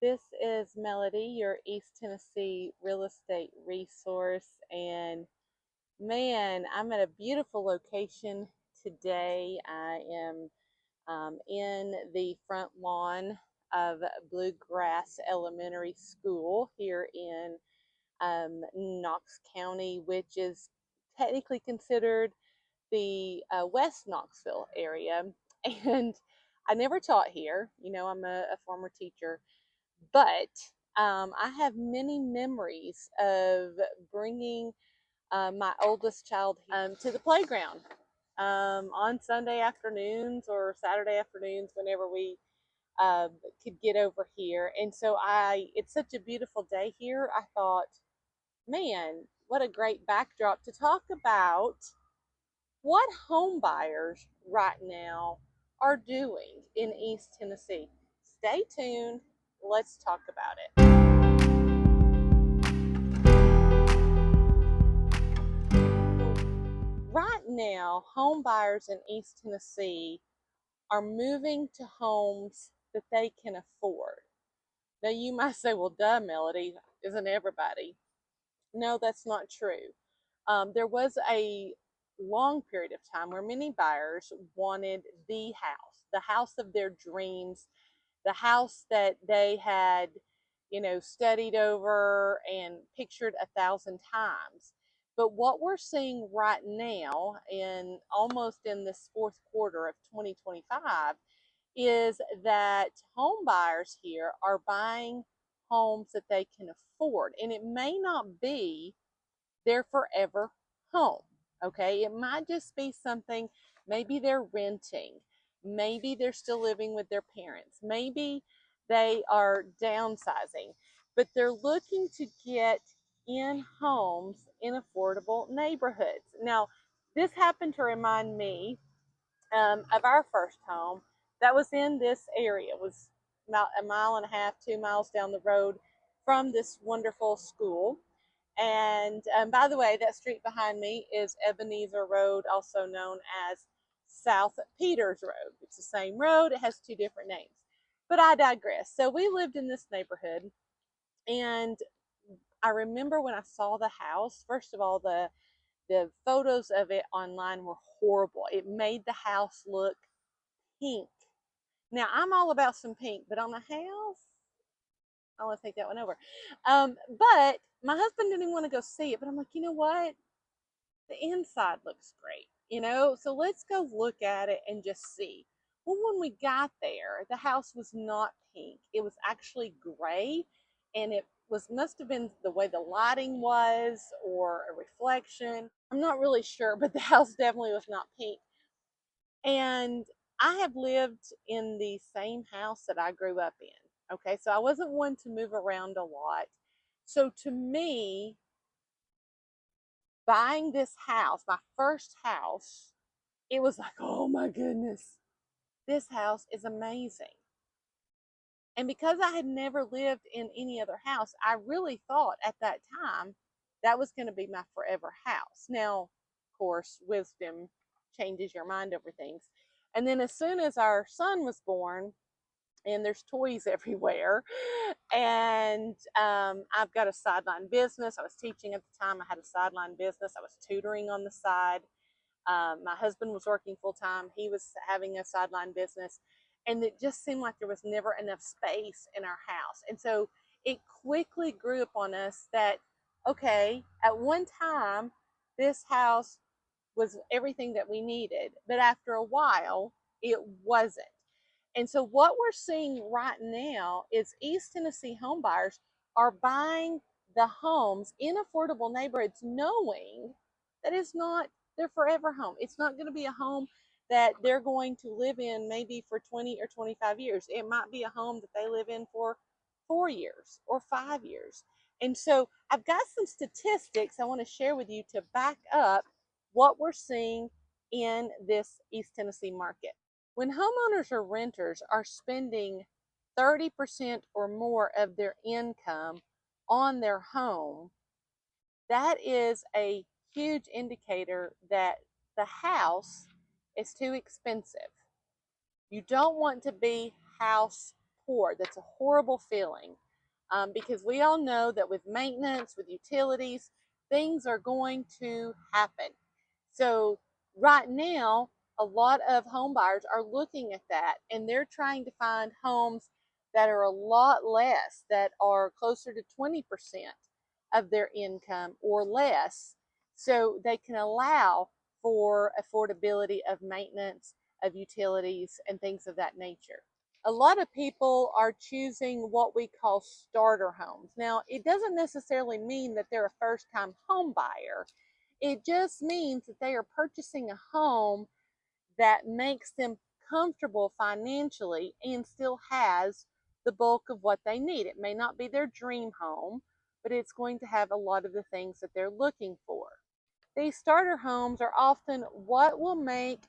This is Melody, your East Tennessee real estate resource. And man, I'm at a beautiful location today. I am in the front lawn of Bluegrass Elementary School here in Knox County, which is technically considered the West Knoxville area. And I never taught here. I'm a former teacher, but I have many memories of bringing my oldest child to the playground on Sunday afternoons or Saturday afternoons whenever we um, could get over here. And so it's such a beautiful day here. I thought, man, what a great backdrop to talk about what home buyers right now are doing in East Tennessee. Stay tuned. Let's talk about it. Right now, home buyers in East Tennessee are moving to homes that they can afford. Now, you might say, well, duh, Melody, isn't everybody? No, that's not true. There was a long period of time where many buyers wanted the house of their dreams, the house that they had, studied over and pictured 1,000 times. But what we're seeing right now, in almost in this fourth quarter of 2025, is that home buyers here are buying homes that they can afford. And it may not be their forever home. Okay, it might just be something, maybe they're renting, maybe they're still living with their parents, maybe they are downsizing, but they're looking to get in homes in affordable neighborhoods. Now, this happened to remind me of our first home that was in this area. It was about a mile and a half, 2 miles down the road from this wonderful school. And by the way, that street behind me is Ebenezer Road, also known as South Peters Road. It's the same road, it has two different names. But I digress. So we lived in this neighborhood, and I remember when I saw the house, first of all, the photos of it online were horrible. It made the house look pink. Now, I'm all about some pink, but on the house, I want to take that one over. But my husband didn't even want to go see it, but I'm like, you know what? The inside looks great, so let's go look at it and just see. Well, when we got there, the house was not pink. It was actually gray, and it was must have been the way the lighting was or a reflection. I'm not really sure, but the house definitely was not pink. And I have lived in the same house that I grew up in. Okay, so I wasn't one to move around a lot. So to me, buying this house, my first house, it was like, oh my goodness, this house is amazing. And because I had never lived in any other house, I really thought at that time that was going to be my forever house. Now, of course, wisdom changes your mind over things. And then as soon as our son was born, and there's toys everywhere. And I've got a sideline business. I was teaching at the time. I had a sideline business. I was tutoring on the side. My husband was working full time. He was having a sideline business. And it just seemed like there was never enough space in our house. And so it quickly grew upon us that, okay, at one time, this house was everything that we needed. But after a while, it wasn't. And so what we're seeing right now is East Tennessee homebuyers are buying the homes in affordable neighborhoods knowing that it's not their forever home. It's not going to be a home that they're going to live in maybe for 20 or 25 years. It might be a home that they live in for 4 years or 5 years. And so I've got some statistics I want to share with you to back up what we're seeing in this East Tennessee market. When homeowners or renters are spending 30% or more of their income on their home, that is a huge indicator that the house is too expensive. You don't want to be house poor. That's a horrible feeling, because we all know that with maintenance, with utilities, things are going to happen. So right now, a lot of home buyers are looking at that, and they're trying to find homes that are a lot less, that are closer to 20% of their income or less, so they can allow for affordability of maintenance, of utilities, and things of that nature. A lot of people are choosing what we call starter homes. Now, it doesn't necessarily mean that they're a first-time home buyer. It just means that they are purchasing a home that makes them comfortable financially and still has the bulk of what they need. It may not be their dream home, but it's going to have a lot of the things that they're looking for. These starter homes are often what will make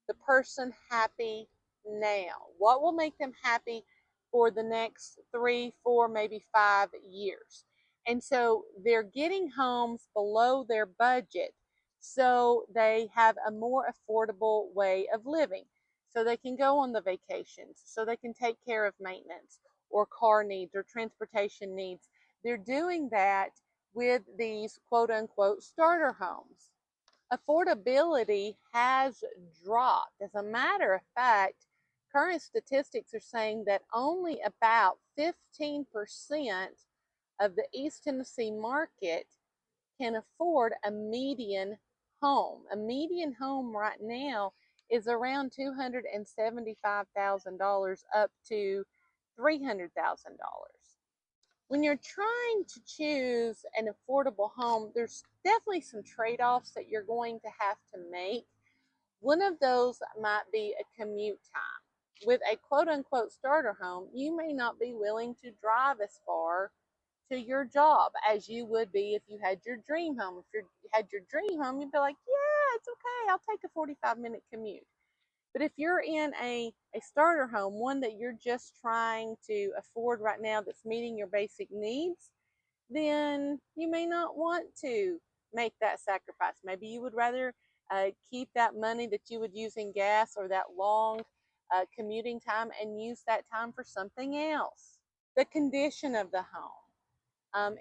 the person happy now? What will make them happy for the next 3, 4, maybe 5 years? And so they're getting homes below their budget so they have a more affordable way of living. So they can go on the vacations, so they can take care of maintenance or car needs or transportation needs. They're doing that with these quote unquote starter homes. Affordability has dropped. As a matter of fact, current statistics are saying that only about 15% of the East Tennessee market can afford a median home. A median home right now is around $275,000 up to $300,000. When you're trying to choose an affordable home, there's definitely some trade-offs that you're going to have to make. One of those might be a commute time. With a quote-unquote starter home, you may not be willing to drive as far to your job as you would be if you had your dream home. If you had your dream home, you'd be like, yeah, it's okay, I'll take a 45-minute commute. But if you're in a starter home, one that you're just trying to afford right now that's meeting your basic needs, then you may not want to make that sacrifice. Maybe you would rather keep that money that you would use in gas or that long commuting time and use that time for something else. The condition of the home.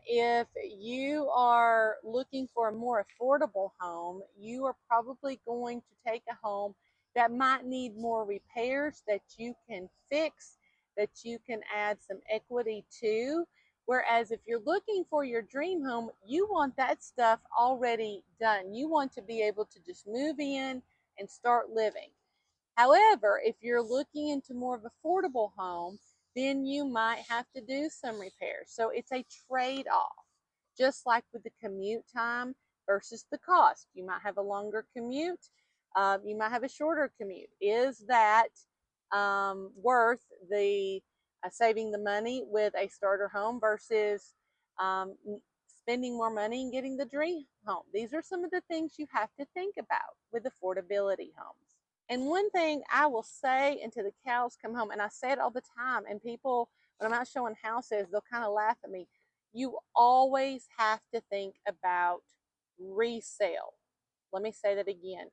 If you are looking for a more affordable home, you are probably going to take a home that might need more repairs that you can fix, that you can add some equity to. Whereas if you're looking for your dream home, you want that stuff already done. You want to be able to just move in and start living. However, if you're looking into more of affordable home, then you might have to do some repairs. So it's a trade-off, just like with the commute time versus the cost. You might have a longer commute. You might have a shorter commute. Is that worth the saving the money with a starter home versus um, spending more money and getting the dream home? These are some of the things you have to think about with affordability homes. And one thing I will say until the cows come home, and I say it all the time, and people, when I'm out showing houses, they'll kind of laugh at me. You always have to think about resale. Let me say that again.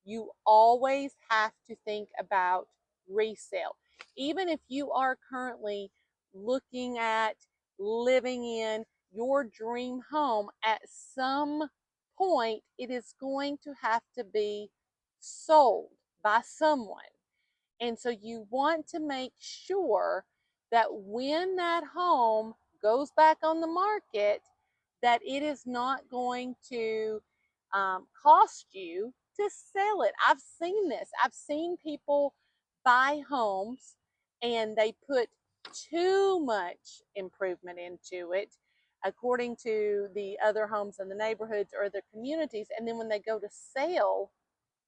You always have to think about resale. Even if you are currently looking at living in your dream home, at some point, it is going to have to be sold by someone. And so you want to make sure that when that home goes back on the market, that it is not going to cost you to sell it. I've seen this. I've seen people buy homes and they put too much improvement into it according to the other homes in the neighborhoods or their communities. And then when they go to sell,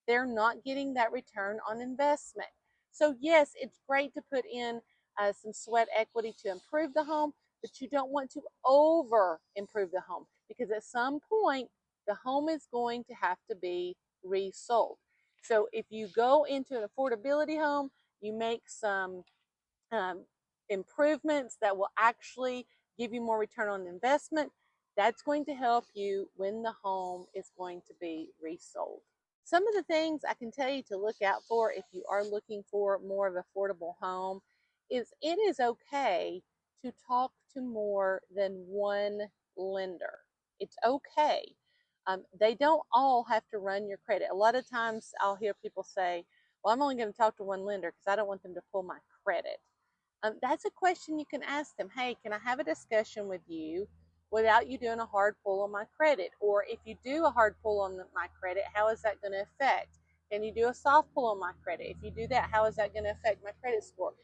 they're not getting that return on investment. So yes, it's great to put in some sweat equity to improve the home, but you don't want to over improve the home, because at some point the home is going to have to be resold. So if you go into an affordability home, you make some um, improvements that will actually give you more return on investment. That's going to help you when the home is going to be resold. Some of the things I can tell you to look out for if you are looking for more of an affordable home is it is okay to talk to more than one lender. It's okay. They don't all have to run your credit. A lot of times I'll hear people say, well, I'm only going to talk to one lender because I don't want them to pull my credit. That's a question you can ask them. Hey, can I have a discussion with you without you doing a hard pull on my credit? Or if you do a hard pull on my credit, how is that going to affect? Can you do a soft pull on my credit? If you do that, how is that going to affect my credit score?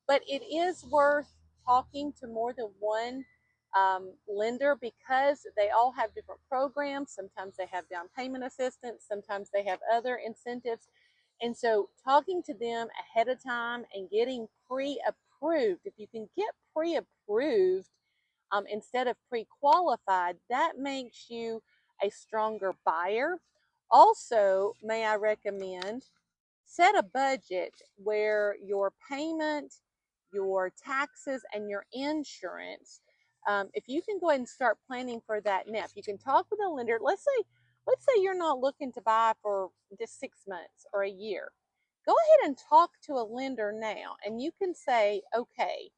But it is worth talking to more than one lender because they all have different programs. Sometimes they have down payment assistance, sometimes they have other incentives. And so talking to them ahead of time and getting pre-approved, if you can get pre-approved instead of pre-qualified, that makes you a stronger buyer. Also, may I recommend set a budget where your payment, your taxes, and your insurance, if you can go ahead and start planning for that now, if you can talk with a lender, let's say you're not looking to buy for just 6 months or a year. Go ahead and talk to a lender now, and you can say, okay,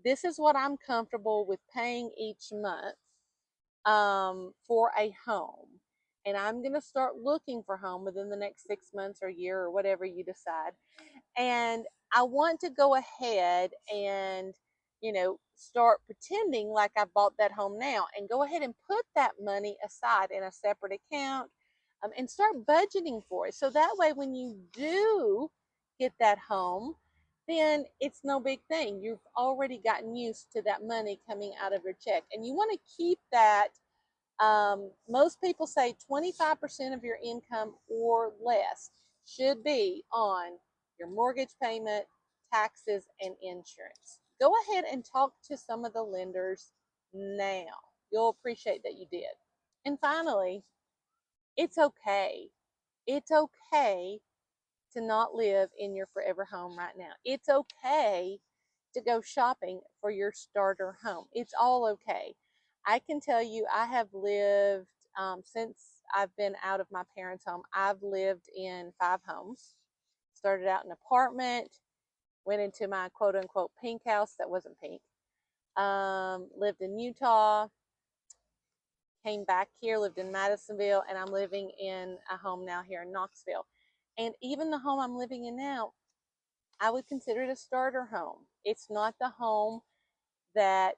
this is what I'm comfortable with paying each month for a home. And I'm going to start looking for a home within the next 6 months or a year or whatever you decide. And I want to go ahead and, start pretending like I bought that home now and go ahead and put that money aside in a separate account and start budgeting for it. So that way, when you do get that home, then it's no big thing. You've already gotten used to that money coming out of your check. And you want to keep that. Most people say 25% of your income or less should be on your mortgage payment, taxes, and insurance. Go ahead and talk to some of the lenders now. You'll appreciate that you did. And finally, it's okay. It's okay to not live in your forever home right now. It's okay to go shopping for your starter home. It's all okay. I can tell you, I have lived, since I've been out of my parents' home, I've lived in 5 homes. Started out in an apartment, went into my quote unquote pink house that wasn't pink. Lived in Utah, came back here, lived in Madisonville, and I'm living in a home now here in Knoxville. And even the home I'm living in now, I would consider it a starter home. It's not the home that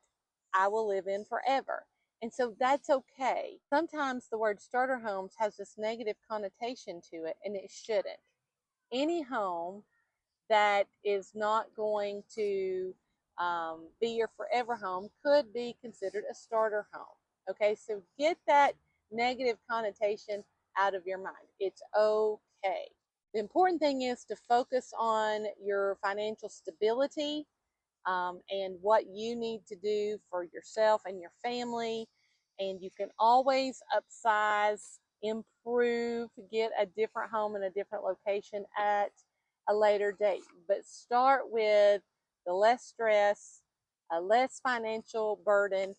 I will live in forever. And so that's okay. Sometimes the word starter homes has this negative connotation to it, and it shouldn't. Any home that is not going to be your forever home could be considered a starter home. Okay, so get that negative connotation out of your mind. It's okay. The important thing is to focus on your financial stability and what you need to do for yourself and your family. And you can always upsize, improve, get a different home in a different location at a later date. But start with the less stress, a less financial burden.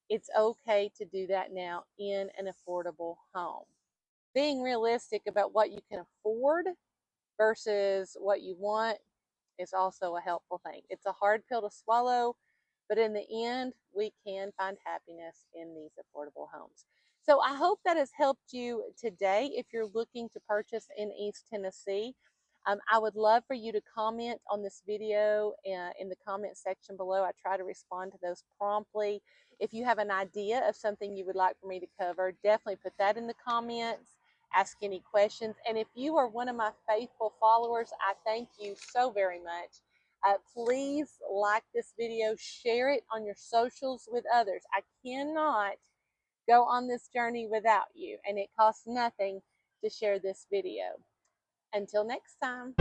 It's okay to do that now in an affordable home. Being realistic about what you can afford versus what you want is also a helpful thing. It's a hard pill to swallow, but in the end, we can find happiness in these affordable homes. So I hope that has helped you today. If you're looking to purchase in East Tennessee, I would love for you to comment on this video in the comment section below. I try to respond to those promptly. If you have an idea of something you would like for me to cover, definitely put that in the comments. Ask any questions. And if you are one of my faithful followers, I thank you so very much. Please like this video, share it on your socials with others. I cannot go on this journey without you, and it costs nothing to share this video. Until next time.